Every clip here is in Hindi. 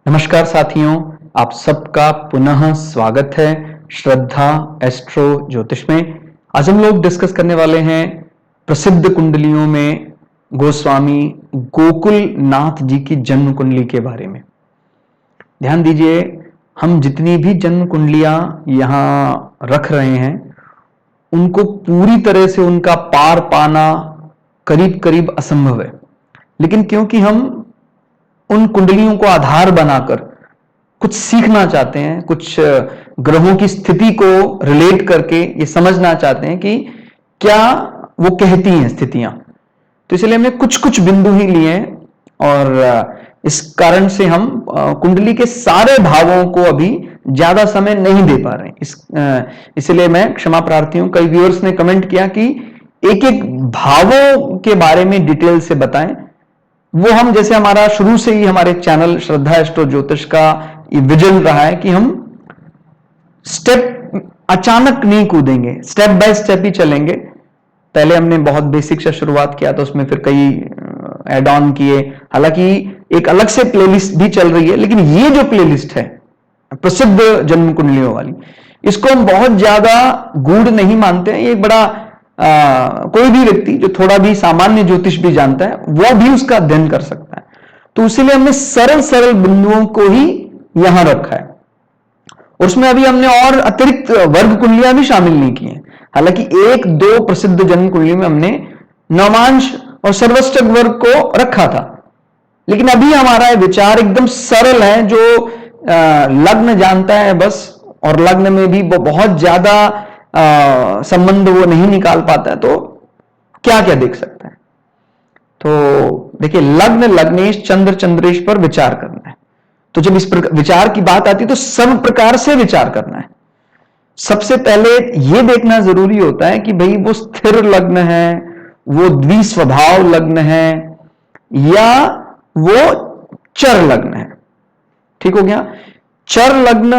नमस्कार साथियों, आप सबका पुनः स्वागत है श्रद्धा एस्ट्रो ज्योतिष में। आज हम लोग डिस्कस करने वाले हैं प्रसिद्ध कुंडलियों में गोस्वामी गोकुल नाथ जी की जन्म कुंडली के बारे में। ध्यान दीजिए, हम जितनी भी जन्म कुंडलियां यहां रख रहे हैं उनको पूरी तरह से उनका पार पाना करीब करीब असंभव है, लेकिन क्योंकि हम उन कुंडलियों को आधार बनाकर कुछ सीखना चाहते हैं, कुछ ग्रहों की स्थिति को रिलेट करके ये समझना चाहते हैं कि क्या वो कहती हैं स्थितियां, तो इसलिए हमने कुछ कुछ बिंदु ही लिए हैं और इस कारण से हम कुंडली के सारे भावों को अभी ज्यादा समय नहीं दे पा रहे हैं। इसलिए मैं क्षमा प्रार्थी हूं। कई व्यूअर्स ने कमेंट किया कि एक एक भावों के बारे में डिटेल से बताएं। वो हम जैसे हमारा शुरू से ही हमारे चैनल श्रद्धा एस्ट्रो ज्योतिष का ये विजन रहा है कि हम स्टेप अचानक नहीं कूदेंगे, स्टेप बाय स्टेप ही चलेंगे। पहले हमने बहुत बेसिक से शुरुआत किया था, उसमें फिर कई एड ऑन किए। हालांकि एक अलग से प्लेलिस्ट भी चल रही है, लेकिन ये जो प्लेलिस्ट है प्रसिद्ध जन्म कुंडलियों वाली, इसको हम बहुत ज्यादा गूढ़ नहीं मानते हैं। ये एक बड़ा कोई भी व्यक्ति जो थोड़ा भी सामान्य ज्योतिष भी जानता है वो भी उसका अध्ययन कर सकता है। तो इसीलिए हमने सरल सरल बिंदुओं को ही यहां रखा है। उसमें अभी हमने और अतिरिक्त वर्ग कुंडलियां भी शामिल नहीं की हैं। हालांकि एक दो प्रसिद्ध जन्म कुंडली में हमने नवांश और सर्वष्टक वर्ग को रखा था, लेकिन अभी हमारा विचार एकदम सरल है। जो लग्न जानता है बस, और लग्न में भी वो बहुत ज्यादा संबंध वो नहीं निकाल पाता है, तो क्या क्या देख सकता है। तो देखिए, लग्न लग्नेश चंद्र चंद्रेश पर विचार करना है। तो जब इस विचार की बात आती है तो सब प्रकार से विचार करना है। सबसे पहले यह देखना जरूरी होता है कि भाई वो स्थिर लग्न है, वो द्विस्वभाव लग्न है, या वो चर लग्न है। ठीक हो गया। चर लग्न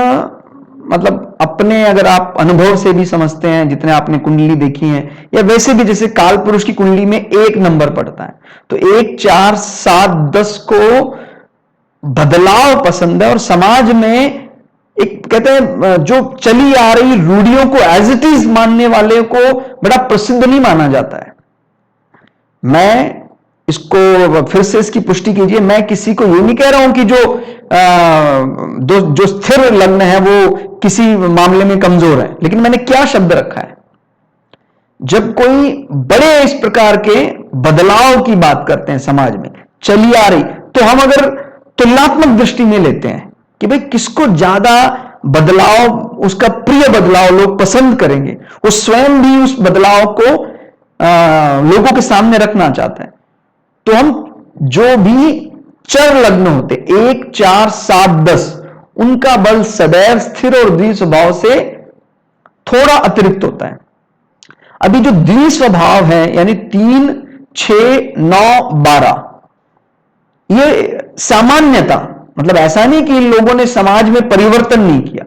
मतलब अपने, अगर आप अनुभव से भी समझते हैं, जितने आपने कुंडली देखी है, या वैसे भी जैसे काल पुरुष की कुंडली में एक नंबर पड़ता है, तो 1, 4, 7, 10 को बदलाव पसंद है। और समाज में एक कहते हैं जो चली आ रही रूढ़ियों को एज इट इज मानने वाले को बड़ा प्रसिद्ध नहीं माना जाता है। मैं इसको फिर से इसकी पुष्टि कीजिए, मैं किसी को ये नहीं कह रहा हूं कि जो स्थिर लग्न है वो किसी मामले में कमजोर है, लेकिन मैंने क्या शब्द रखा है। जब कोई बड़े इस प्रकार के बदलाव की बात करते हैं समाज में चली आ रही, तो हम अगर तुलनात्मक दृष्टि में लेते हैं कि भाई किसको ज्यादा बदलाव, उसका प्रिय बदलाव लोग पसंद करेंगे, वो स्वयं भी उस बदलाव को लोगों के सामने रखना चाहते हैं, तो हम जो भी चर लग्न होते 1, 4, 7, 10, उनका बल सदैव स्थिर और द्विस्वभाव से थोड़ा अतिरिक्त होता है। अभी जो द्विस्वभाव है यानी 3, 6, 9, 12, ये सामान्यता, मतलब ऐसा नहीं कि इन लोगों ने समाज में परिवर्तन नहीं किया,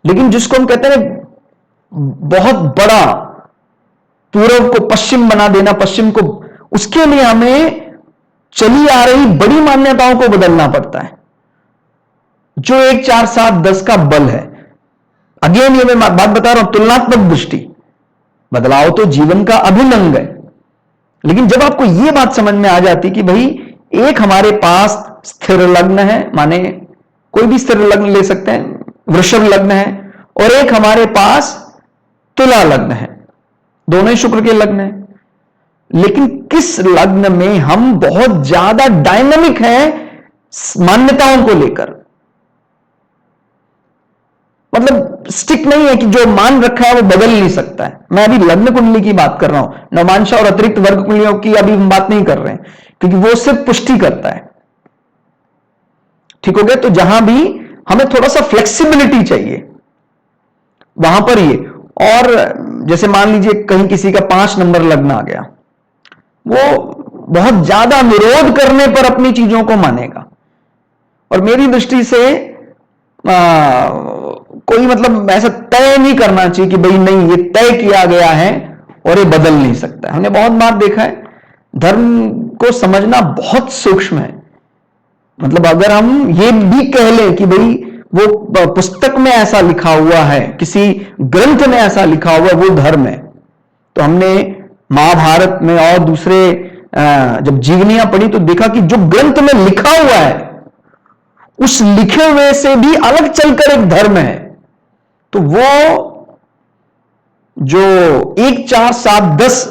लेकिन जिसको हम कहते हैं बहुत बड़ा पूर्व को पश्चिम बना देना, पश्चिम को, उसके लिए हमें चली आ रही बड़ी मान्यताओं को बदलना पड़ता है। जो 1, 4, 7, 10 का बल है, अगेन ये मैं बात बता रहा हूं, तुलनात्मक दृष्टि, बदलाव तो जीवन का अभिन्न अंग है। लेकिन जब आपको यह बात समझ में आ जाती कि भाई एक हमारे पास स्थिर लग्न है, माने कोई भी स्थिर लग्न ले सकते हैं, वृषभ लग्न है, और एक हमारे पास तुला लग्न है, दोनों ही शुक्र के लग्न है, लेकिन किस लग्न में हम बहुत ज्यादा डायनामिक हैं मान्यताओं को लेकर, मतलब स्टिक नहीं है कि जो मान रखा है वो बदल नहीं सकता है। मैं अभी लग्न कुंडली की बात कर रहा हूं, नवांशा और अतिरिक्त वर्ग कुंडलियों की अभी हम बात नहीं कर रहे हैं, क्योंकि वो सिर्फ पुष्टि करता है। ठीक हो गया। तो जहां भी हमें थोड़ा सा फ्लेक्सिबिलिटी चाहिए वहां पर ये, और जैसे मान लीजिए कहीं किसी का 5 नंबर लग्न आ गया, वो बहुत ज्यादा विरोध करने पर अपनी चीजों को मानेगा, और मेरी दृष्टि से कोई मतलब ऐसा तय नहीं करना चाहिए कि भाई नहीं ये तय किया गया है और ये बदल नहीं सकता। हमने बहुत बार देखा है, धर्म को समझना बहुत सूक्ष्म है। मतलब अगर हम ये भी कह लें कि भाई वो पुस्तक में ऐसा लिखा हुआ है, किसी ग्रंथ में ऐसा लिखा हुआ, वो धर्म है। तो हमने महाभारत में और दूसरे जब जीवनियां पढ़ी तो देखा कि जो ग्रंथ में लिखा हुआ है उस लिखे हुए से भी अलग चलकर एक धर्म है। तो वो जो 1 4 7 10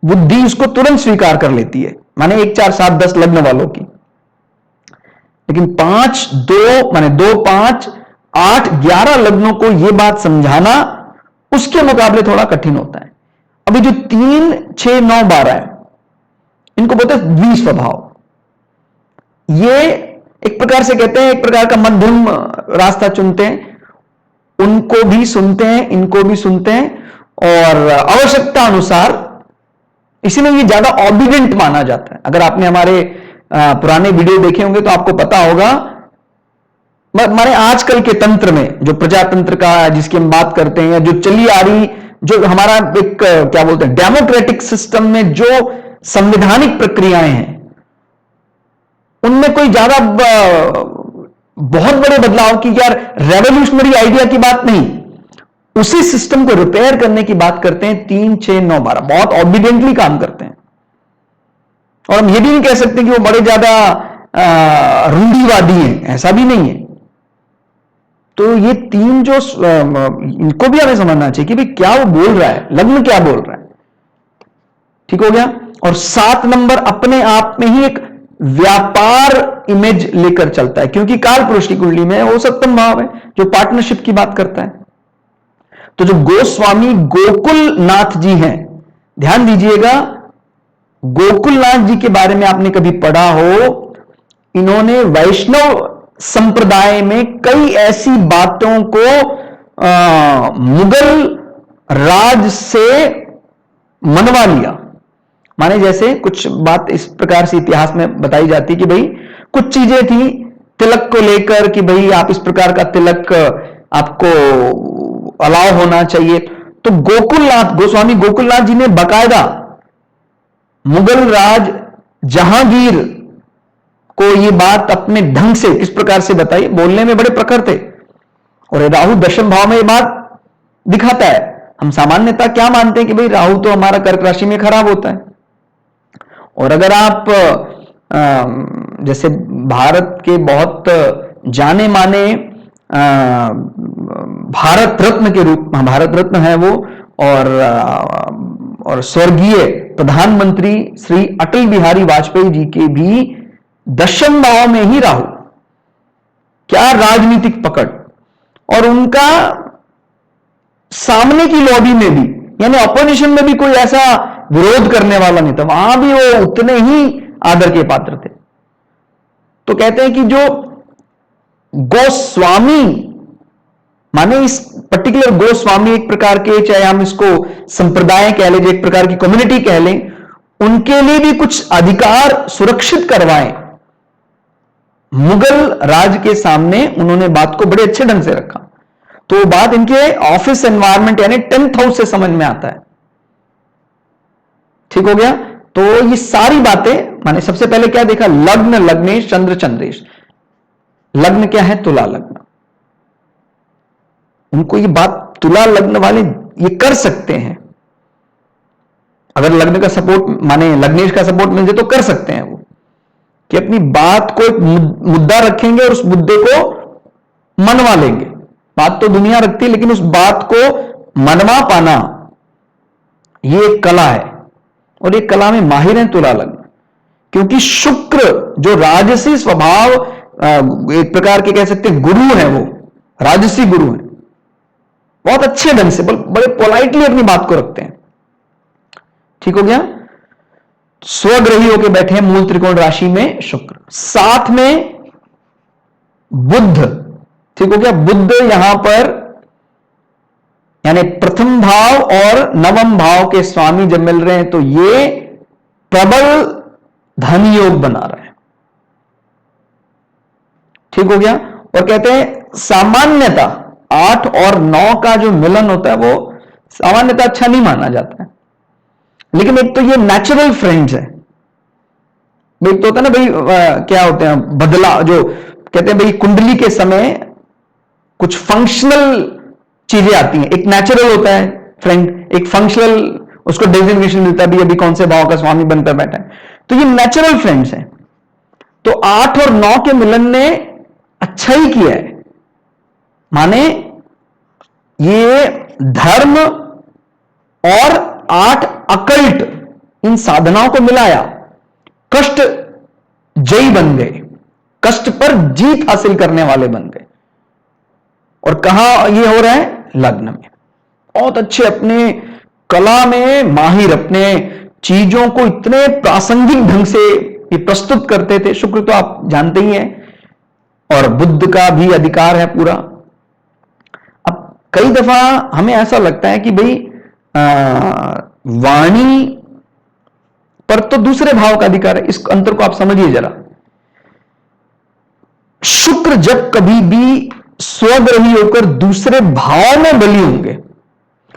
बुद्धि उसको तुरंत स्वीकार कर लेती है, माने 1 4 7 10 लग्न वालों की। लेकिन 5 2 माने 2 5 8 11 लग्नों को यह बात समझाना उसके मुकाबले थोड़ा कठिन होता है। अभी जो 3 6 9 12 है, इनको बोलते हैं द्विस्वभाव। ये एक प्रकार से कहते हैं, एक प्रकार का मध्यम रास्ता चुनते हैं। उनको भी सुनते हैं, इनको भी सुनते हैं, और आवश्यकता अनुसार, इसीलिए ये ज्यादा ऑबिडेंट माना जाता है। अगर आपने हमारे पुराने वीडियो देखे होंगे तो आपको पता होगा, हमारे आजकल के तंत्र में जो प्रजातंत्र का जिसकी हम बात करते हैं, या जो चली आ रही, जो हमारा एक क्या बोलते हैं डेमोक्रेटिक सिस्टम में जो संवैधानिक प्रक्रियाएं हैं, उनमें कोई ज्यादा बहुत बड़े बदलाव की, यार रेवोल्यूशनरी आइडिया की बात नहीं, उसी सिस्टम को रिपेयर करने की बात करते हैं। 3 6 9 12 बहुत ऑबिडेंटली काम करते हैं। और हम ये भी नहीं कह सकते कि वो बड़े ज्यादा रूढ़िवादी हैं, ऐसा भी नहीं है। तो ये 3 जो इनको भी हमें समझना चाहिए कि भाई क्या वो बोल रहा है, लग्न क्या बोल रहा है। ठीक हो गया। और 7 नंबर अपने आप में ही एक व्यापार इमेज लेकर चलता है, क्योंकि काल पुरुष की कुंडली में वो सप्तम भाव है जो पार्टनरशिप की बात करता है। तो जो गोस्वामी गोकुलनाथ जी हैं, ध्यान दीजिएगा, गोकुलनाथ जी के बारे में आपने कभी पढ़ा हो, इन्होंने वैष्णव संप्रदाय में कई ऐसी बातों को मुगल राज से मनवा लिया। माने जैसे कुछ बात इस प्रकार से इतिहास में बताई जाती कि भाई कुछ चीजें थी तिलक को लेकर कि भाई आप इस प्रकार का तिलक आपको अलाव होना चाहिए। तो गोकुलनाथ, गोस्वामी गोकुलनाथ जी ने बाकायदा मुगल राज जहांगीर को ये बात अपने ढंग से किस प्रकार से बताई, बोलने में बड़े प्रखर थे। और राहु दशम भाव में ये बात दिखाता है। हम सामान्यतः क्या मानते हैं कि भाई राहु तो हमारा कर्क राशि में खराब होता है। और अगर आप जैसे भारत के बहुत जाने माने भारत रत्न के रूप में, भारत रत्न है वो, और स्वर्गीय प्रधानमंत्री श्री अटल बिहारी वाजपेयी जी के भी दशम भाव में ही राहु, क्या राजनीतिक पकड़, और उनका सामने की लॉबी में भी, यानी ऑपोजिशन में भी कोई ऐसा विरोध करने वाला नहीं था, वहां भी वो उतने ही आदर के पात्र थे। तो कहते हैं कि जो गोस्वामी, माने इस पर्टिकुलर गोस्वामी एक प्रकार के, चाहे हम इसको संप्रदाय कह लें, एक प्रकार की कम्युनिटी कह लें, उनके लिए भी कुछ अधिकार सुरक्षित करवाएं। मुगल राज के सामने उन्होंने बात को बड़े अच्छे ढंग से रखा। तो बात इनके ऑफिस एनवायरनमेंट यानी 10th हाउस से समझ में आता है। ठीक हो गया। तो ये सारी बातें, माने सबसे पहले क्या देखा, लग्न लग्नेश चंद्र चंद्रेश। लग्न क्या है, तुला लग्न। उनको ये बात तुला लग्न वाले ये कर सकते हैं, अगर लग्न का सपोर्ट, माने लग्नेश का सपोर्ट मिल जाए तो कर सकते हैं वो, कि अपनी बात को एक मुद्दा रखेंगे और उस मुद्दे को मनवा लेंगे। बात तो दुनिया रखती है, लेकिन उस बात को मनवा पाना ये एक कला है, और एक कला में माहिर है तुला लग्न। क्योंकि शुक्र जो राजसी स्वभाव, एक प्रकार के कह सकते हैं गुरु है, वो राजसी गुरु है, बहुत अच्छे ढंग से बड़े पोलाइटली अपनी बात को रखते हैं। ठीक हो गया। स्वग्रही होकर बैठे हैं मूल त्रिकोण राशि में शुक्र, साथ में बुध। ठीक हो गया। बुध यहां पर यानी प्रथम भाव और नवम भाव के स्वामी जब मिल रहे हैं तो ये प्रबल धन योग बना रहे हैं। ठीक हो गया। और कहते हैं सामान्यतः 8 और 9 का जो मिलन होता है वो सामान्यतः अच्छा नहीं माना जाता है, लेकिन एक तो ये नेचुरल फ्रेंड्स है, भाई तो होता है ना भाई, क्या होते हैं बदला, जो कहते हैं भाई कुंडली के समय कुछ फंक्शनल चीजें आती हैं, एक नेचुरल होता है फ्रेंड, एक फंक्शनल, उसको डेजिग्नेशन मिलता है भी अभी कौन से भाव का स्वामी बनकर बैठा है, तो ये नेचुरल फ्रेंड्स हैं। तो 8 और 9 के मिलन ने अच्छा ही किया है, माने ये धर्म और 8 अकल्ट इन साधनाओं को मिलाया, कष्ट जयी बन गए, कष्ट पर जीत हासिल करने वाले बन गए। और कहां ये हो रहा है? लग्न में। बहुत अच्छे, अपने कला में माहिर, अपने चीजों को इतने प्रासंगिक ढंग से ये प्रस्तुत करते थे। शुक्र तो आप जानते ही हैं, और बुद्ध का भी अधिकार है पूरा। अब कई दफा हमें ऐसा लगता है कि भाई वाणी पर तो दूसरे भाव का अधिकार है, इस अंतर को आप समझिए जरा। शुक्र जब कभी भी स्वग्रही होकर दूसरे भाव में बली होंगे,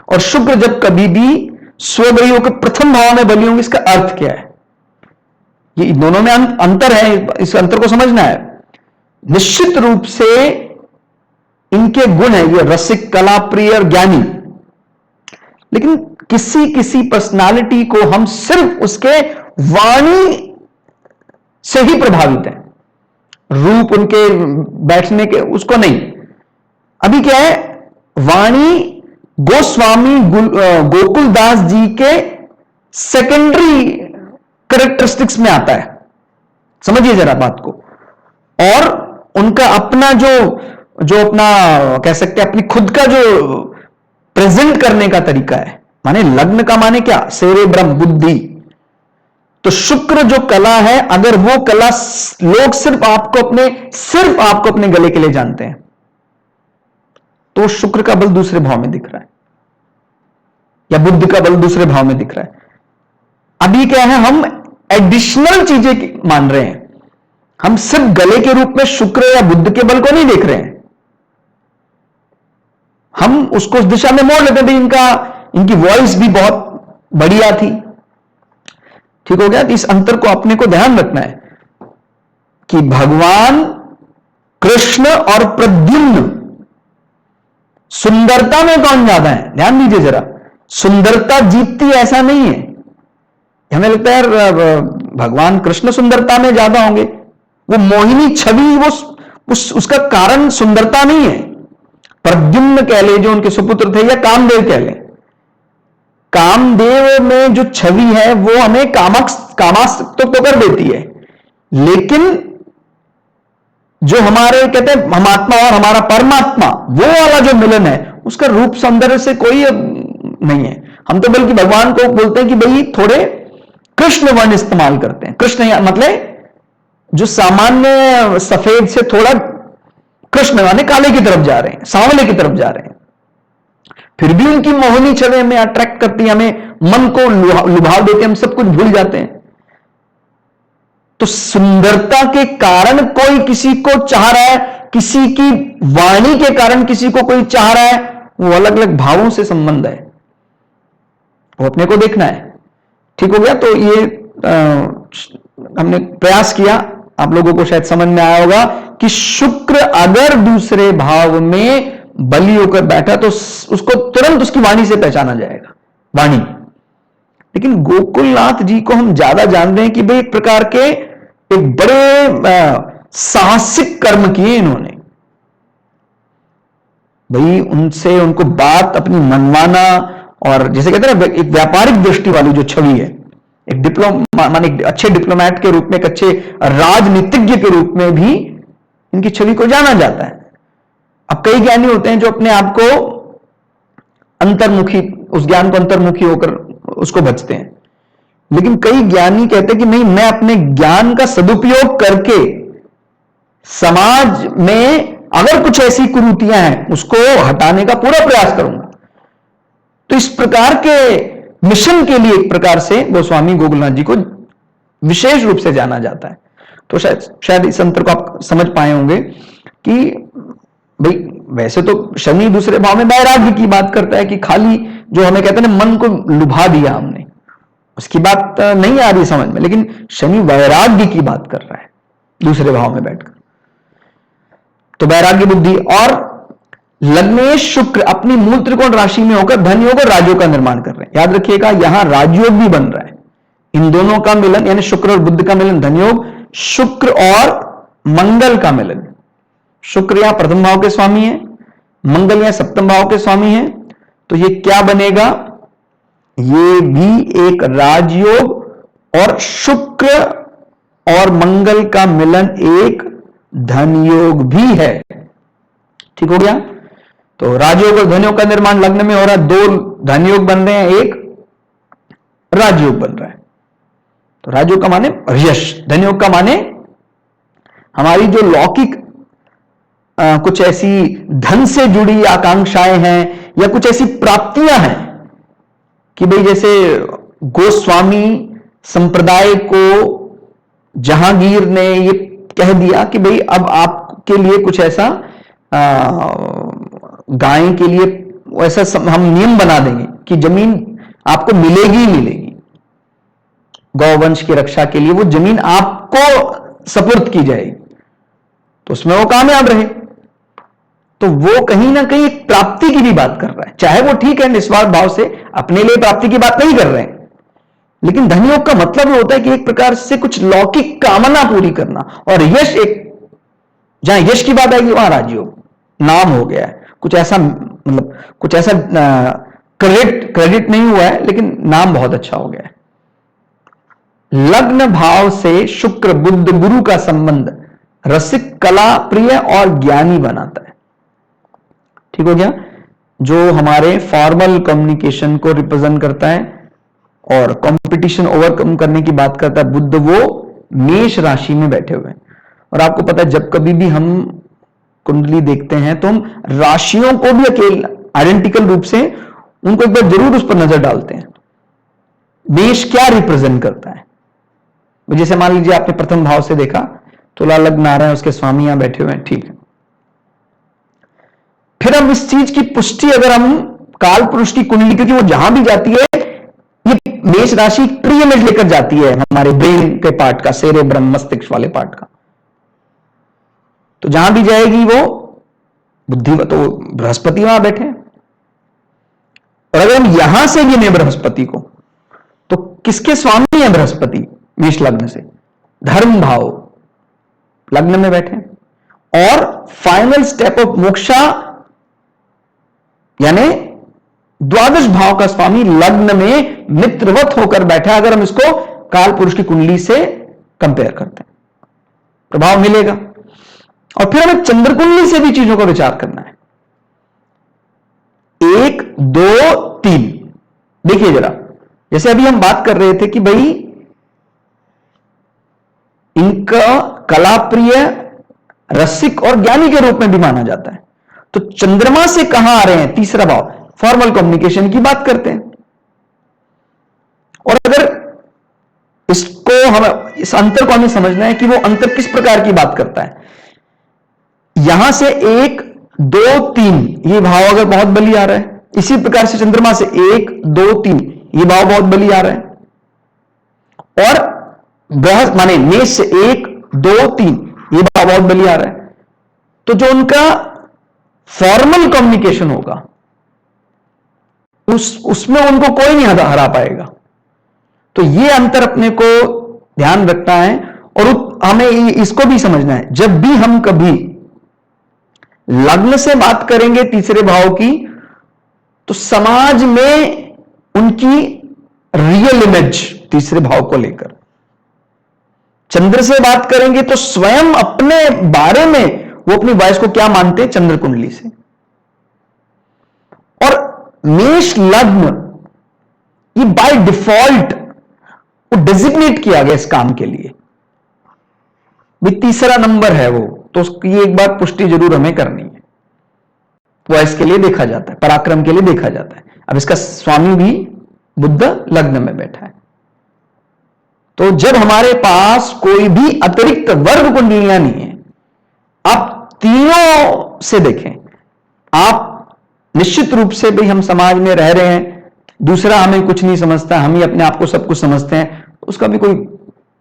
और शुक्र जब कभी भी स्वग्रही होकर प्रथम भाव में बली होंगे, इसका अर्थ क्या है? ये दोनों में अंतर है, इस अंतर को समझना है। निश्चित रूप से इनके गुण है, ये रसिक, कला प्रिय और ज्ञानी, लेकिन किसी किसी पर्सनालिटी को हम सिर्फ उसके वाणी से ही प्रभावित हैं, रूप उनके बैठने के उसको नहीं। अभी क्या है, वाणी गोस्वामी गोकुलदास जी के सेकेंडरी कैरेक्टरिस्टिक्स में आता है, समझिए जरा बात को। और उनका अपना जो अपना कह सकते हैं अपनी खुद का जो प्रेजेंट करने का तरीका है, माने लग्न का माने क्या, सेरेब्रम, बुद्धि। तो शुक्र जो कला है, अगर वो कला लोग सिर्फ आपको अपने गले के लिए जानते हैं, तो शुक्र का बल दूसरे भाव में दिख रहा है, या बुद्ध का बल दूसरे भाव में दिख रहा है। अभी क्या है, हम एडिशनल चीजें मान रहे हैं, हम सिर्फ गले के रूप में शुक्र या बुद्ध के बल को नहीं देख रहे हैं, हम उसको उस दिशा में मोड़ लेते हैं। इनकी वॉइस भी बहुत बढ़िया थी, ठीक हो गया। तो इस अंतर को अपने को ध्यान रखना है कि भगवान कृष्ण और प्रद्युम्न सुंदरता में कौन ज्यादा है? ध्यान दीजिए जरा, सुंदरता जीतती ऐसा नहीं है। हमें लगता है यार भगवान कृष्ण सुंदरता में ज्यादा होंगे, वो मोहिनी छवि, वो उसका कारण सुंदरता नहीं है। प्रद्युम्न कह ले जो उनके सुपुत्र थे, या कामदेव कह ले, कामदेव में जो छवि है वो हमें कामासक्त तो कर देती है, लेकिन जो हमारे कहते हैं हम आत्मा और हमारा परमात्मा, वो वाला जो मिलन है, उसका रूप सौंदर्य से कोई नहीं है। हम तो बल्कि भगवान को बोलते हैं कि भाई थोड़े कृष्ण वर्ण इस्तेमाल करते हैं। कृष्ण मतलब जो सामान्य सफेद से थोड़ा कृष्ण माने काले की तरफ जा रहे हैं, सांवले की तरफ जा रहे हैं, फिर भी उनकी मोहनी छवि हमें अट्रैक्ट करती है, हमें मन को लुभाव देते हैं, हम सब कुछ भूल जाते हैं। तो सुंदरता के कारण कोई किसी को चाह रहा है, किसी की वाणी के कारण किसी को कोई चाह रहा है, वो अलग अलग भावों से संबंध है, वो अपने को देखना है। ठीक हो गया। तो ये हमने प्रयास किया, आप लोगों को शायद समझ में आया होगा कि शुक्र अगर दूसरे भाव में बली होकर बैठा तो उसको तुरंत उसकी वाणी से पहचाना जाएगा, वाणी। लेकिन गोकुलनाथ जी को हम ज्यादा जानते हैं कि भाई एक प्रकार के एक बड़े साहसिक कर्म किए इन्होंने, भाई उनसे उनको बात अपनी मनवाना, और जैसे कहते हैं ना एक व्यापारिक दृष्टि वाली जो छवि है, एक माने एक अच्छे डिप्लोमैट के रूप में, एक अच्छे राजनीतिज्ञ के रूप में भी इनकी छवि को जाना जाता है। अब कई ज्ञानी होते हैं जो अपने आप को अंतर्मुखी, उस ज्ञान को अंतर्मुखी होकर उसको भजते हैं, लेकिन कई ज्ञानी कहते हैं कि नहीं, मैं अपने ज्ञान का सदुपयोग करके समाज में अगर कुछ ऐसी कुरीतियां हैं उसको हटाने का पूरा प्रयास करूंगा। तो इस प्रकार के मिशन के लिए एक प्रकार से गोस्वामी गोकुलनाथ जी को विशेष रूप से जाना जाता है। तो शायद इस अंतर को आप समझ पाए होंगे कि भाई वैसे तो शनि दूसरे भाव में वैराग्य की बात करता है कि खाली जो हमें कहते हैं ना मन को लुभा दिया हमने, उसकी बात नहीं आ रही समझ में, लेकिन शनि वैराग्य की बात कर रहा है दूसरे भाव में बैठकर। तो वैराग्य बुद्धि, और लग्नेश शुक्र अपनी मूल त्रिकोण राशि में होकर धन योग और राजयोग का निर्माण कर रहे हैं। याद रखिएगा, यहां राजयोग भी बन रहा है। इन दोनों का मिलन यानी शुक्र और बुध का मिलन धन योग, शुक्र और मंगल का मिलन। शुक्र यहां प्रथम भाव के स्वामी है, मंगल यहां सप्तम भाव के स्वामी है। तो ये क्या बनेगा, ये भी एक राजयोग, और शुक्र और मंगल का मिलन एक धन योग भी है। ठीक हो गया। तो राजयोग और धन योग का निर्माण लग्न में हो रहा है, दो धन योग बन रहे हैं, एक राजयोग बन रहा है। तो राजयोग का माने यश, धन योग का माने हमारी जो लौकिक कुछ ऐसी धन से जुड़ी आकांक्षाएं हैं या कुछ ऐसी प्राप्तियां हैं कि भाई जैसे गोस्वामी संप्रदाय को जहांगीर ने ये कह दिया कि भाई अब आपके लिए कुछ ऐसा गाय के लिए ऐसा हम नियम बना देंगे कि जमीन आपको मिलेगी ही मिलेगी, गौवंश की रक्षा के लिए वो जमीन आपको सपुर्द की जाएगी। तो उसमें वो कामयाब रहे। तो वो कहीं ना कहीं एक प्राप्ति की भी बात कर रहा है, चाहे वो ठीक है निस्वार्थ भाव से अपने लिए प्राप्ति की बात नहीं कर रहे हैं, लेकिन धनयोग का मतलब होता है कि एक प्रकार से कुछ लौकिक कामना पूरी करना। और यश, एक जहां यश की बात आएगी वहां राजयोग नाम हो गया है। कुछ ऐसा मतलब कुछ ऐसा क्रेडिट नहीं हुआ है, लेकिन नाम बहुत अच्छा हो गया है। लग्न भाव से शुक्र बुध गुरु का संबंध रसिक, कला प्रिय और ज्ञानी बनाता है। ठीक हो गया। जो हमारे फॉर्मल कम्युनिकेशन को रिप्रेजेंट करता है और कंपटीशन ओवरकम करने की बात करता है, बुध वो मेष राशि में बैठे हुए हैं। और आपको पता है जब कभी भी हम कुंडली देखते हैं तो हम राशियों को भी अकेले आइडेंटिकल रूप से उनको एक बार जरूर उस पर नजर डालते हैं। मेष क्या रिप्रेजेंट करता है, जैसे मान लीजिए आपने प्रथम भाव से देखा, तुला लग्न आ रहा है, उसके स्वामी यहां बैठे हुए हैं, ठीक है। फिर हम इस चीज की पुष्टि अगर हम काल पुरुष की कुंडली, क्योंकि वो जहां भी जाती है ये मेष राशि प्री इमेज लेकर जाती है हमारे ब्रेन के पार्ट का, सेरेब्रम मस्तिष्क वाले पार्ट का। तो जहां भी जाएगी वो बुद्धि, तो बृहस्पति वहां बैठे हैं। और अगर हम यहां से गिने बृहस्पति को, तो किसके स्वामी है बृहस्पति मेष लग्न से? धर्म भाव लग्न में बैठे। और फाइनल स्टेप ऑफ मोक्षा यानी द्वादश भाव का स्वामी लग्न में मित्रवत होकर बैठा। अगर हम इसको काल पुरुष की कुंडली से कंपेयर करते हैं, प्रभाव मिलेगा। और फिर हमें चंद्र कुंडली से भी चीजों का विचार करना है। 1 2 3 देखिए जरा, जैसे अभी हम बात कर रहे थे कि भाई इनका कला प्रिय, रसिक और ज्ञानी के रूप में भी माना जाता है। तो चंद्रमा से कहां आ रहे हैं? तीसरा भाव, फॉर्मल कम्युनिकेशन की बात करते हैं। और अगर इसको हम इस अंतर को हमें समझना है कि वो अंतर किस प्रकार की बात करता है। यहां से 1 2 3 ये भाव अगर बहुत बली आ रहा है, इसी प्रकार से चंद्रमा से 1 2 3 ये भाव बहुत बली आ रहा है। और बृहस्पति माने मेष से 1 2 3 ये भाव बहुत बली आ रहा है। तो जो उनका फॉर्मल कम्युनिकेशन होगा उसमें उनको कोई नहीं हरा पाएगा। तो ये अंतर अपने को ध्यान रखना है। और हमें इसको भी समझना है, जब भी हम कभी लग्न से बात करेंगे तीसरे भाव की, तो समाज में उनकी रियल इमेज तीसरे भाव को लेकर। चंद्र से बात करेंगे तो स्वयं अपने बारे में वो अपनी वॉइस को क्या मानते हैं चंद्र कुंडली से। और मेष लग्न ये बाय डिफॉल्ट वो डेजिग्नेट किया गया इस काम के लिए, भी तीसरा नंबर है वो, तो उसकी एक बार पुष्टि जरूर हमें करनी है। वॉइस के लिए देखा जाता है, पराक्रम के लिए देखा जाता है। अब इसका स्वामी भी बुध लग्न में बैठा है। तो जब हमारे पास कोई भी अतिरिक्त वर्ग कुंडलियां नहीं है, आप तीनों से देखें, आप निश्चित रूप से भी हम समाज में रह रहे हैं, दूसरा हमें कुछ नहीं समझता, हम ही अपने आप को सब कुछ समझते हैं, तो उसका भी कोई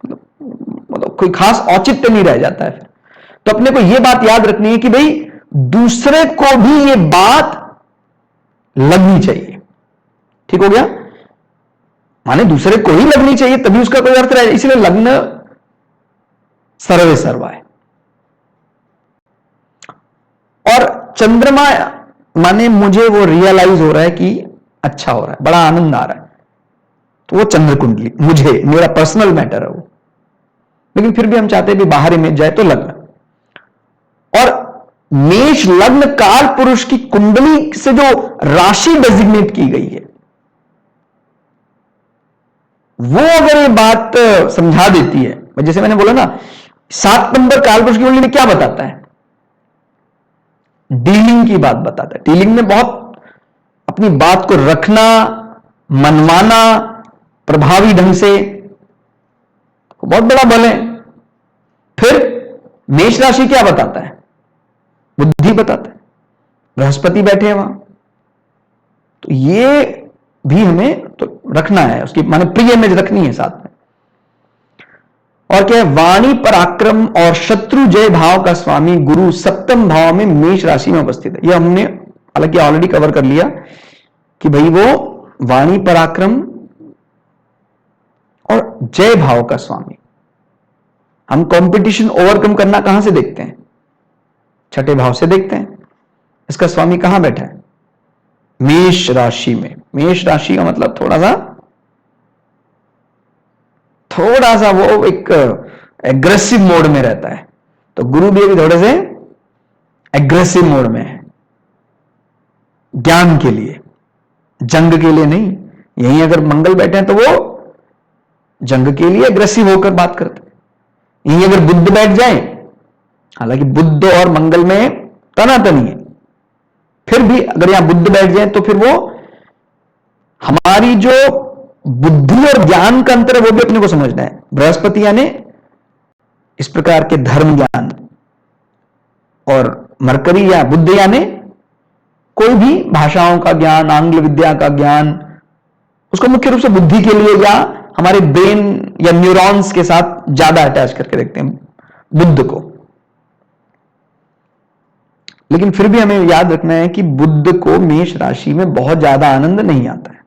मतलब कोई खास औचित्य नहीं रह जाता है फिर। तो अपने को यह बात याद रखनी है कि भाई दूसरे को भी ये बात लगनी चाहिए। ठीक हो गया? माने दूसरे को ही लगनी चाहिए तभी उसका कोई अर्थ रहे, इसलिए लग्न सर्वे सर्वा है। और चंद्रमा माने मुझे वो रियलाइज हो रहा है कि अच्छा हो रहा है, बड़ा आनंद आ रहा है, तो वो चंद्र कुंडली मुझे, मेरा पर्सनल मैटर है वो। लेकिन फिर भी हम चाहते हैं कि बाहर इमेज जाए तो लग्न। और मेष लग्न काल पुरुष की कुंडली से जो राशि डेजिग्नेट की गई है, वो अगर ये बात समझा देती है, जैसे मैंने बोला ना 7 नंबर काल पुरुष की कुंडली में क्या बताता है, डीलिंग की बात बताता है। डीलिंग में बहुत अपनी बात को रखना, मनवाना प्रभावी ढंग से, बहुत बड़ा बल है। फिर मेष राशि क्या बताता है, बुद्धि बताता है, बृहस्पति बैठे हैं वहां, तो ये भी हमें तो रखना है, उसकी माने प्रिय इमेज रखनी है साथ में। और क्या है, वाणी पराक्रम और शत्रु जय भाव का स्वामी गुरु सप्तम भाव में मेष राशि में उपस्थित है। यह हमने हालांकि ऑलरेडी कवर कर लिया कि भाई वो वाणी पराक्रम और जय भाव का स्वामी। हम कंपटीशन ओवरकम करना कहां से देखते हैं, छठे भाव से देखते हैं। इसका स्वामी कहां बैठा है, मेष राशि में। मेष राशि का मतलब थोड़ा सा वो एक एग्रेसिव मोड में रहता है, तो गुरु भी अभी थोड़े से एग्रेसिव मोड में है, ज्ञान के लिए, जंग के लिए नहीं। यहीं अगर मंगल बैठे हैं तो वो जंग के लिए एग्रेसिव होकर बात करते हैं। यहीं अगर बुध बैठ जाए, हालांकि बुध और मंगल में तनातनी है, फिर भी अगर यहां बुध बैठ जाए तो फिर वो हमारी जो बुद्धि और ज्ञान का अंतर है वो भी अपने को समझना है। बृहस्पति यानी इस प्रकार के धर्म ज्ञान, और मरकरी या बुद्ध यानी कोई भी भाषाओं का ज्ञान, आंग्ल विद्या का ज्ञान, उसको मुख्य रूप से बुद्धि के लिए या हमारे ब्रेन या न्यूरॉन्स के साथ ज्यादा अटैच करके देखते हैं बुद्ध को। लेकिन फिर भी हमें याद रखना है कि बुद्ध को मेष राशि में बहुत ज्यादा आनंद नहीं आता है।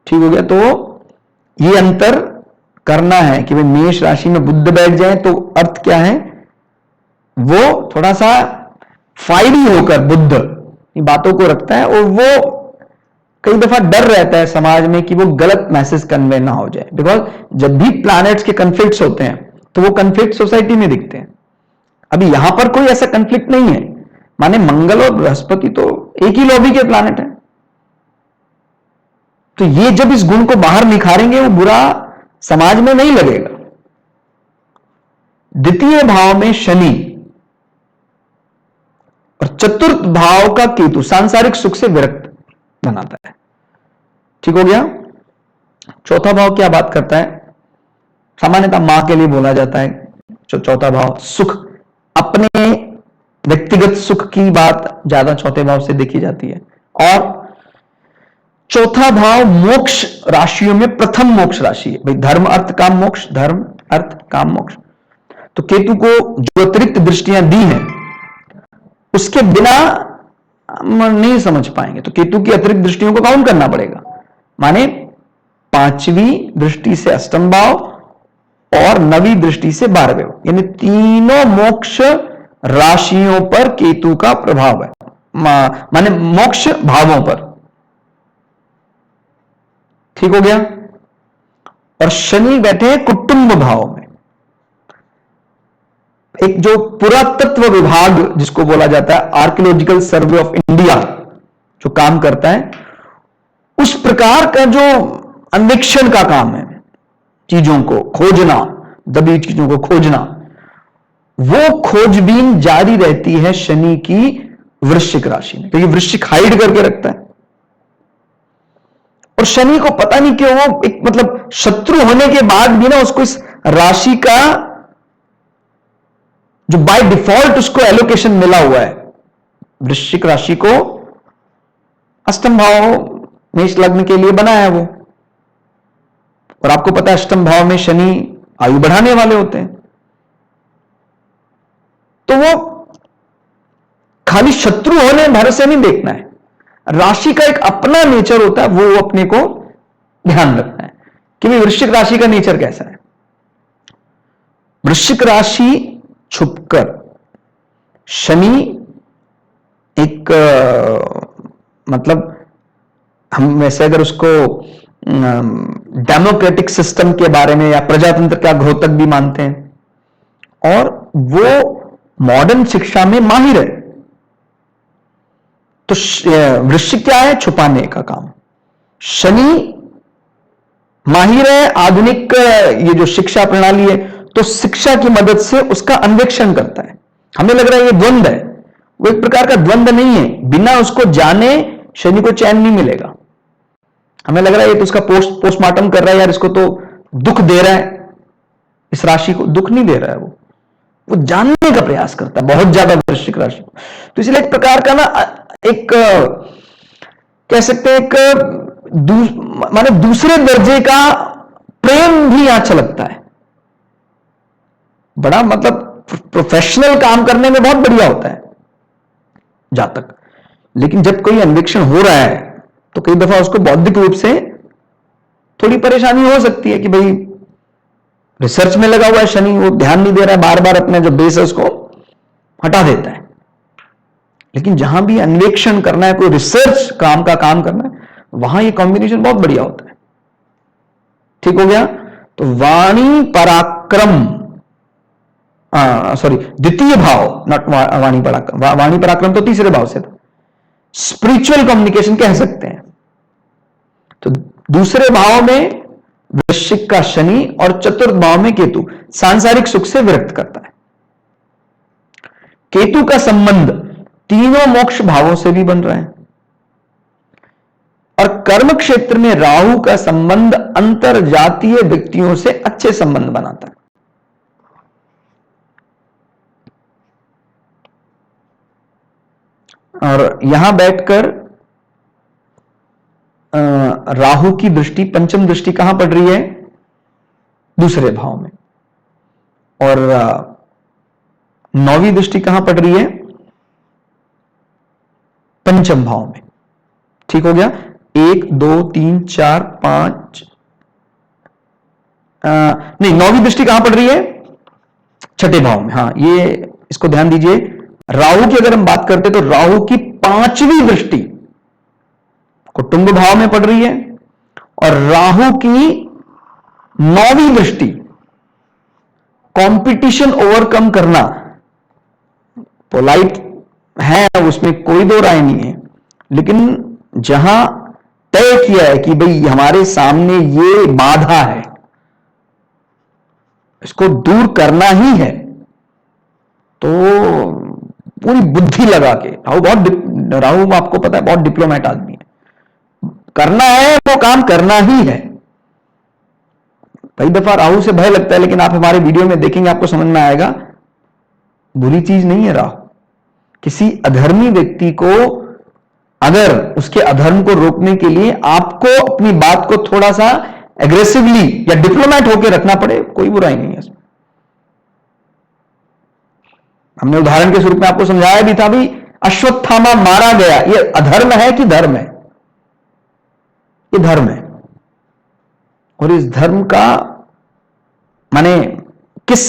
ठीक हो गया? तो ये अंतर करना है कि भाई मेष राशि में बुद्ध बैठ जाए तो अर्थ क्या है, वो थोड़ा सा फायरी होकर बुद्ध बातों को रखता है, और वो कई दफा डर रहता है समाज में कि वो गलत मैसेज कन्वे ना हो जाए। बिकॉज जब भी प्लैनेट्स के कन्फ्लिक्ट्स होते हैं तो वो कन्फ्लिक्ट सोसाइटी में दिखते हैं। अभी यहां पर कोई ऐसा कन्फ्लिक्ट नहीं है, माने मंगल और बृहस्पति तो एक ही लॉबी के प्लैनेट है, तो ये जब इस गुण को बाहर निखारेंगे वो बुरा समाज में नहीं लगेगा। द्वितीय भाव में शनि और चतुर्थ भाव का केतु सांसारिक सुख से विरक्त बनाता है। ठीक हो गया? चौथा भाव क्या बात करता है, सामान्यतः मां के लिए बोला जाता है जो चौथा भाव सुख, अपने व्यक्तिगत सुख की बात ज्यादा चौथे भाव से देखी जाती है। और चौथा भाव मोक्ष राशियों में प्रथम मोक्ष राशि है। भाई धर्म अर्थ काम मोक्ष, धर्म अर्थ काम मोक्ष। तो केतु को जो अतिरिक्त दृष्टियां दी हैं उसके बिना हम नहीं समझ पाएंगे, तो केतु की अतिरिक्त दृष्टियों को काउंट करना पड़ेगा। माने 5वीं दृष्टि से अष्टम भाव और 9वीं दृष्टि से 12वें, यानी तीनों मोक्ष राशियों पर केतु का प्रभाव है, माने मोक्ष भावों पर। ठीक हो गया? और शनि बैठे हैं कुटुंब भाव में। एक जो पुरातत्व विभाग जिसको बोला जाता है, आर्कियोलॉजिकल सर्वे ऑफ इंडिया जो काम करता है, उस प्रकार का जो अन्वेषण का काम है, चीजों को खोजना, दबी चीजों को खोजना, वो खोजबीन जारी रहती है शनि की वृश्चिक राशि में, क्योंकि वृश्चिक हाइड करके रखता है। और शनि को पता नहीं क्यों वो एक मतलब शत्रु होने के बाद भी ना उसको इस राशि का जो बाय डिफॉल्ट उसको एलोकेशन मिला हुआ है, वृश्चिक राशि को अष्टम भाव मेष लग्न के लिए बना है वो, और आपको पता है अष्टम भाव में शनि आयु बढ़ाने वाले होते हैं। तो वो खाली शत्रु होने भर से नहीं देखना है, राशि का एक अपना नेचर होता है, वो अपने को ध्यान रखना है कि भाई वृश्चिक राशि का नेचर कैसा है। वृश्चिक राशि छुपकर शनि एक मतलब हम वैसे अगर उसको डेमोक्रेटिक सिस्टम के बारे में या प्रजातंत्र का घोतक भी मानते हैं, और वो मॉडर्न शिक्षा में माहिर है। तो वृश्चिक क्या है? छुपाने का काम। शनि माहिर है आधुनिक ये जो शिक्षा प्रणाली है, तो शिक्षा की मदद से उसका अन्वेषण करता है। हमें लग रहा है ये द्वंद है, वो एक प्रकार का द्वंद नहीं है। बिना उसको जाने शनि को चैन नहीं मिलेगा। हमें लग रहा है ये तो उसका पोस्टमार्टम कर रहा है यार, इसको तो दुख दे रहा है। इस राशि को दुख नहीं दे रहा है, वो जानने का प्रयास करता है बहुत ज्यादा वृश्चिक राशि को। तो इसलिए एक प्रकार का ना एक कह सकते हैं एक माने दूसरे दर्जे का प्रेम भी यहां छलकता है। बड़ा मतलब प्रोफेशनल काम करने में बहुत बढ़िया होता है जातक, लेकिन जब कोई अन्वेषण हो रहा है तो कई दफा उसको बौद्धिक रूप से थोड़ी परेशानी हो सकती है कि भाई रिसर्च में लगा हुआ है शनि, वो ध्यान नहीं दे रहा है, बार बार अपने जो बेस है उसको हटा देता है। लेकिन जहां भी अन्वेषण करना है, कोई रिसर्च काम का काम करना है, वहां ये कॉम्बिनेशन बहुत बढ़िया होता है। ठीक हो गया? तो वाणी पराक्रम, सॉरी द्वितीय भाव, नॉट वाणी पराक्रम, वाणी पराक्रम तो तीसरे भाव से था। स्पिरिचुअल कम्युनिकेशन कह सकते हैं। तो दूसरे भाव में वृश्चिक का शनि और चतुर्थ भाव में केतु सांसारिक सुख से विरक्त करता है। केतु का संबंध तीनों मोक्ष भावों से भी बन रहा है, और कर्म क्षेत्र में राहु का संबंध अंतर जातीय व्यक्तियों से अच्छे संबंध बनाता है। और यहां बैठकर राहु की दृष्टि, पंचम दृष्टि कहां पड़ रही है? दूसरे भाव में। और नौवीं दृष्टि कहां पड़ रही है? पंचम भाव में। ठीक हो गया? 1 2 3 4 5 नहीं, नौवीं दृष्टि कहां पड़ रही है? छठे भाव में। हाँ, ये इसको ध्यान दीजिए। राहु की अगर हम बात करते तो राहु की पांचवी दृष्टि कुटुंब भाव में पड़ रही है, और राहु की नौवीं दृष्टि कंपटीशन ओवरकम करना। पोलाइट है, उसमें कोई दो राय नहीं है, लेकिन जहां तय किया है कि भाई हमारे सामने ये बाधा है, इसको दूर करना ही है, तो पूरी बुद्धि लगा के राहु आपको पता है बहुत डिप्लोमेट आदमी है, करना है वो काम करना ही है। कई दफा राहु से भय लगता है, लेकिन आप हमारे वीडियो में देखेंगे आपको समझ में आएगा बुरी चीज नहीं है राहु। किसी अधर्मी व्यक्ति को अगर उसके अधर्म को रोकने के लिए आपको अपनी बात को थोड़ा सा एग्रेसिवली या डिप्लोमेट होकर रखना पड़े, कोई बुराई नहीं है इसमें। हमने उदाहरण के स्वरूप में आपको समझाया भी था, भी अश्वत्थामा मारा गया, ये अधर्म है कि धर्म है? ये धर्म है। और इस धर्म का माने किस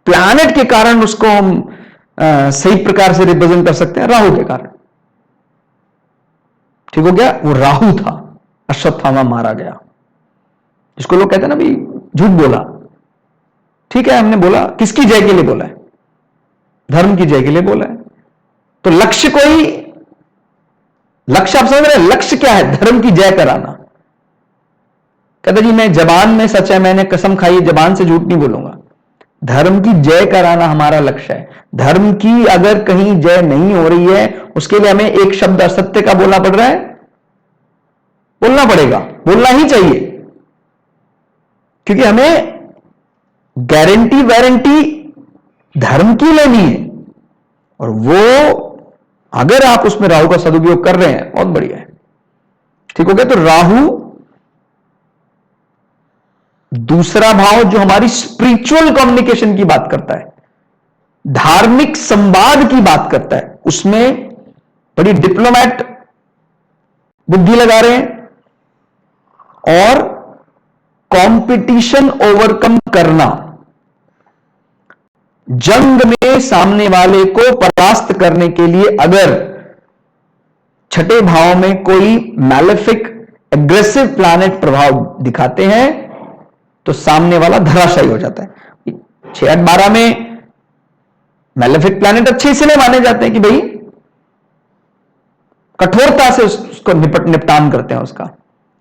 प्लैनेट के कारण उसको हम सही प्रकार से रिप्रेजेंट कर सकते हैं? राहु के कारण। ठीक हो गया? वो राहु था, अश्वत्थामा मारा गया, जिसको लोग कहते हैं ना भी झूठ बोला। ठीक है, हमने बोला, किसकी जय के लिए बोला है? धर्म की जय के लिए बोला है। तो लक्ष्य कोई लक्ष्य आप समझ रहे हैं? लक्ष्य क्या है? धर्म की जय कराना। कहते जी मैं जबान में सच है, मैंने कसम खाई, जबान से झूठ नहीं बोलूंगा। धर्म की जय कराना हमारा लक्ष्य है। धर्म की अगर कहीं जय नहीं हो रही है, उसके लिए हमें एक शब्द असत्य का बोलना पड़ रहा है, बोलना पड़ेगा, बोलना ही चाहिए, क्योंकि हमें गारंटी वारंटी धर्म की लेनी है। और वो अगर आप उसमें राहु का सदुपयोग कर रहे हैं, बहुत बढ़िया है। ठीक हो गया। तो राहु दूसरा भाव जो हमारी स्पिरिचुअल कम्युनिकेशन की बात करता है, धार्मिक संवाद की बात करता है, उसमें बड़ी डिप्लोमैट बुद्धि लगा रहे हैं। और कंपटीशन ओवरकम करना, जंग में सामने वाले को परास्त करने के लिए अगर छठे भाव में कोई मैलेफिक एग्रेसिव प्लैनेट प्रभाव दिखाते हैं तो सामने वाला धराशायी हो जाता है। 6, 8, 12 में मैलेफिक प्लैनेट अच्छे इसलिए माने जाते हैं कि भाई कठोरता से उसको निपटान करते हैं, उसका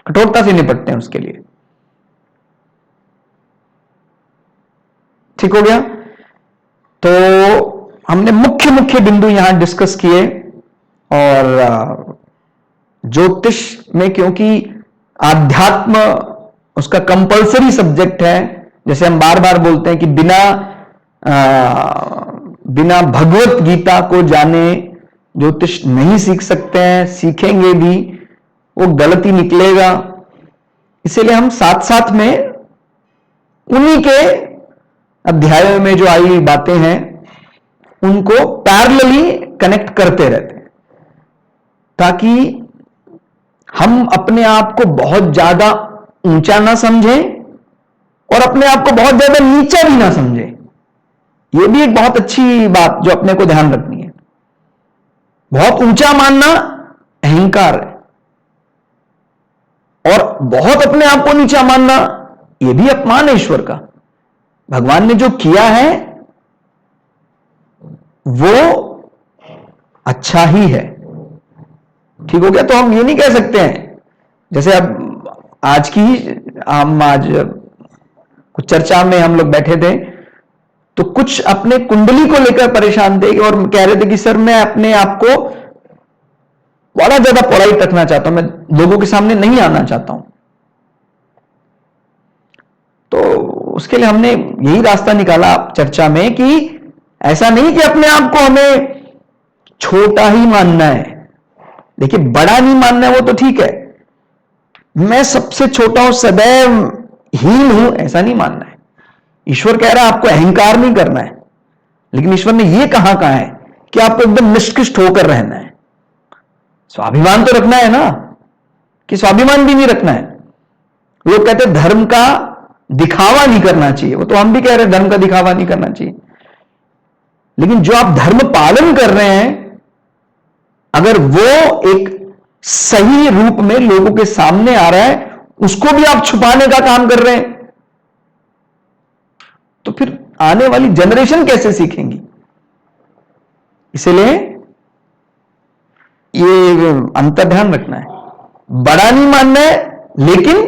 कठोरता से निपटते हैं उसके लिए। ठीक हो गया। तो हमने मुख्य मुख्य बिंदु यहां डिस्कस किए। और ज्योतिष में क्योंकि आध्यात्म उसका कंपलसरी सब्जेक्ट है, जैसे हम बार बार बोलते हैं कि बिना भगवत गीता को जाने ज्योतिष नहीं सीख सकते हैं, सीखेंगे भी वो गलत ही निकलेगा। इसीलिए हम साथ साथ में उन्हीं के अध्यायों में जो आई बातें हैं उनको पैरेलली कनेक्ट करते रहते हैं, ताकि हम अपने आप को बहुत ज्यादा ऊंचा ना समझें और अपने आप को बहुत ज्यादा नीचा भी ना समझें। यह भी एक बहुत अच्छी बात जो अपने को ध्यान रखनी है। बहुत ऊंचा मानना अहंकार है, और बहुत अपने आप को नीचा मानना यह भी अपमान है ईश्वर का। भगवान ने जो किया है वो अच्छा ही है। ठीक हो गया। तो हम ये नहीं कह सकते हैं, जैसे अब आज कुछ चर्चा में हम लोग बैठे थे तो कुछ अपने कुंडली को लेकर परेशान थे और कह रहे थे कि सर मैं अपने आप को बड़ा ज्यादा पोलाइट रखना चाहता हूं, मैं लोगों के सामने नहीं आना चाहता हूं। तो उसके लिए हमने यही रास्ता निकाला चर्चा में कि ऐसा नहीं कि अपने आप को हमें छोटा ही मानना है। देखिए, बड़ा नहीं मानना है वो तो ठीक है, मैं सबसे छोटा हूं, सदैव हीन हूं, ऐसा नहीं मानना है। ईश्वर कह रहा है आपको अहंकार नहीं करना है, लेकिन ईश्वर ने यह कहा है कि आपको एकदम निष्कृष्ट होकर रहना है। स्वाभिमान तो रखना है ना, कि स्वाभिमान भी नहीं रखना है। लोग कहते हैं धर्म का दिखावा नहीं करना चाहिए, वो तो हम भी कह रहे हैं धर्म का दिखावा नहीं करना चाहिए, लेकिन जो आप धर्म पालन कर रहे हैं अगर वो एक सही रूप में लोगों के सामने आ रहा है, उसको भी आप छुपाने का काम कर रहे हैं, तो फिर आने वाली जनरेशन कैसे सीखेंगी? इसलिए ये अंतर ध्यान रखना है। बड़ा नहीं मानना है लेकिन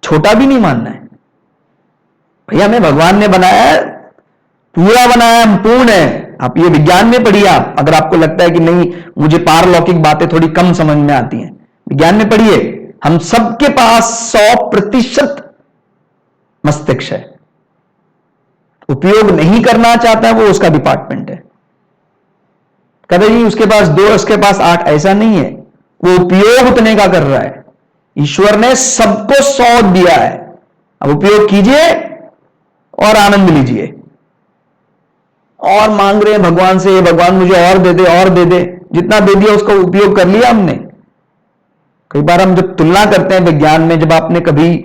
छोटा भी नहीं मानना है। भैया हमें भगवान ने बनाया है, पूरा बनाया है, पूर्ण है। आप ये विज्ञान में पढ़िए। आप अगर आपको लगता है कि नहीं मुझे पारलौकिक बातें थोड़ी कम समझ में आती हैं, विज्ञान में पढ़िए। हम सबके पास 100% मस्तिष्क है। उपयोग नहीं करना चाहता है वो उसका डिपार्टमेंट है। कहते जी उसके पास 2, उसके पास 8, ऐसा नहीं है। वो उपयोग उतने का कर रहा है। ईश्वर ने सबको 100 दिया है, अब उपयोग कीजिए और आनंद लीजिए। और मांग रहे हैं भगवान से, भगवान मुझे और दे दे, और दे दे। जितना दे दिया उसका उपयोग कर लिया हमने। कई बार हम जब तुलना करते हैं विज्ञान में, जब आपने कभी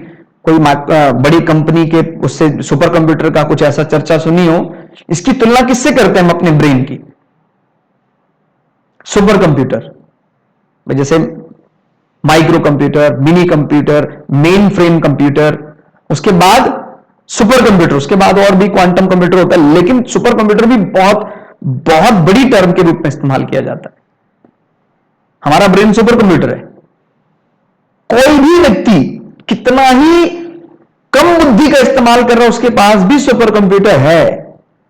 कोई बड़ी कंपनी के उससे सुपर कंप्यूटर का कुछ ऐसा चर्चा सुनी हो, इसकी तुलना किससे करते हैं हम? अपने ब्रेन की। सुपर कंप्यूटर जैसे micro computer, mini computer, main frame computer, उसके बाद सुपर कंप्यूटर, उसके बाद और भी क्वांटम कंप्यूटर होता है, लेकिन सुपर कंप्यूटर भी बहुत बहुत बड़ी टर्म के रूप में इस्तेमाल किया जाता है। हमारा ब्रेन सुपर कंप्यूटर है। कोई भी व्यक्ति कितना ही कम बुद्धि का इस्तेमाल कर रहा है, उसके पास भी सुपर कंप्यूटर है।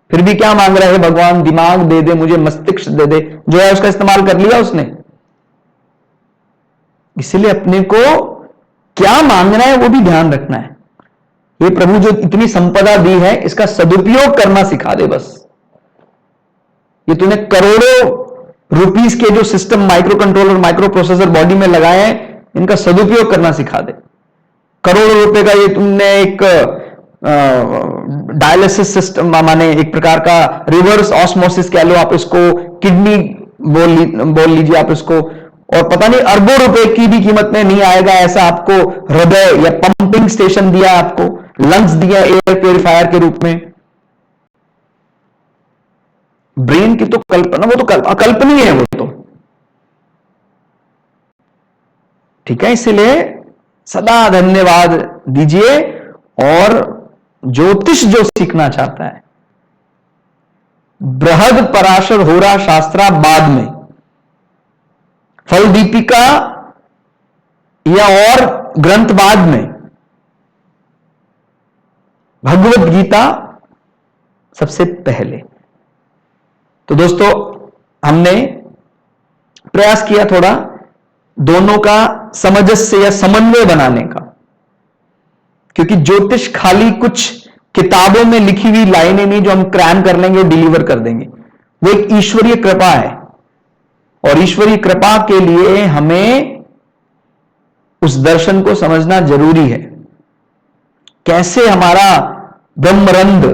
फिर भी क्या मांग रहा है? भगवान दिमाग दे दे, मुझे मस्तिष्क दे दे। जो है उसका इस्तेमाल कर लिया उसने। इसलिए अपने को क्या मांगना है वो भी ध्यान रखना है। ये प्रभु जो इतनी संपदा दी है इसका सदुपयोग करना सिखा दे बस। ये तूने करोड़ों रुपीस के जो system micro controller micro processor body में लगाए हैं, इनका सदुपयोग करना सिखा दे। करोड़ों रुपए का ये तुमने एक डायलिसिस सिस्टम, माने एक प्रकार का रिवर्स ऑस्मोसिस कह लो आप इसको, किडनी बोल लीजिए आप इसको, और पता नहीं अरबों रुपए की भी कीमत में नहीं आएगा ऐसा आपको हृदय या पंपिंग स्टेशन दिया, आपको लंग्स दिया एयर प्योरीफायर के रूप में। ब्रेन की तो कल्पना, वो तो अकल्पनीय है वो तो, ठीक है। इसलिए सदा धन्यवाद दीजिए। और ज्योतिष जो सीखना चाहता है, बृहद पराशर होरा शास्त्रा बाद में, फल दीपिका या और ग्रंथ बाद में, भगवत गीता सबसे पहले। तो दोस्तों हमने प्रयास किया थोड़ा दोनों का सामंजस्य या समन्वय बनाने का, क्योंकि ज्योतिष खाली कुछ किताबों में लिखी हुई लाइनें नहीं जो हम क्रैम कर लेंगे डिलीवर कर देंगे, वो एक ईश्वरीय कृपा है। और ईश्वरीय कृपा के लिए हमें उस दर्शन को समझना जरूरी है। कैसे हमारा ब्रह्मरंध्र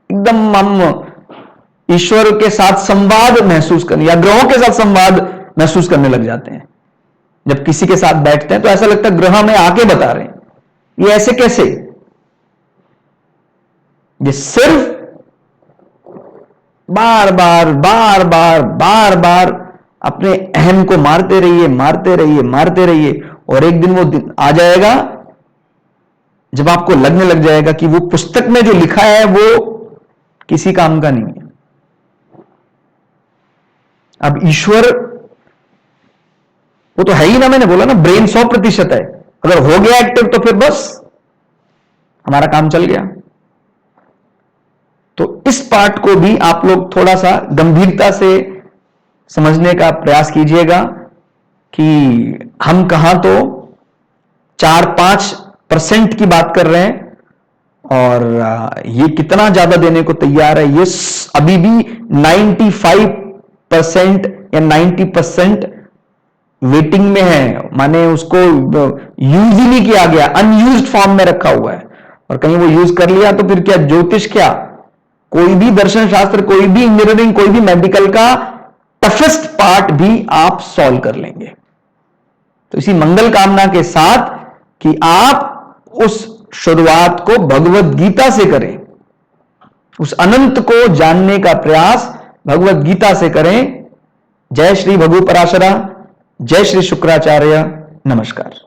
एकदम हम ईश्वर के साथ संवाद महसूस करने या ग्रहों के साथ संवाद महसूस करने लग जाते हैं। जब किसी के साथ बैठते हैं तो ऐसा लगता है ग्रह में आके बता रहे हैं। ये ऐसे कैसे? ये सिर्फ बार बार अपने अहम को मारते रहिए, और एक दिन वो दिन आ जाएगा जब आपको लगने लग जाएगा कि वो पुस्तक में जो लिखा है वो किसी काम का नहीं है। अब ईश्वर वो तो है ही ना, मैंने बोला ना ब्रेन 100% है। अगर हो गया एक्टिव तो फिर बस हमारा काम चल गया। तो इस पार्ट को भी आप लोग थोड़ा सा गंभीरता से समझने का प्रयास कीजिएगा कि हम कहां तो 4-5% की बात कर रहे हैं और ये कितना ज्यादा देने को तैयार है। ये अभी भी 95% या 90% वेटिंग में है, माने उसको यूज ही नहीं किया गया, अनयूज्ड फॉर्म में रखा हुआ है। और कहीं वो यूज कर लिया तो फिर क्या ज्योतिष, क्या कोई भी दर्शन शास्त्र, कोई भी इंजीनियरिंग, कोई भी मेडिकल का टफेस्ट पार्ट भी आप सॉल्व कर लेंगे। तो इसी मंगल कामना के साथ कि आप उस शुरुआत को भगवत गीता से करें, उस अनंत को जानने का प्रयास भगवत गीता से करें। जय श्री भगु पराशरा, जय श्री शुक्राचार्य, नमस्कार।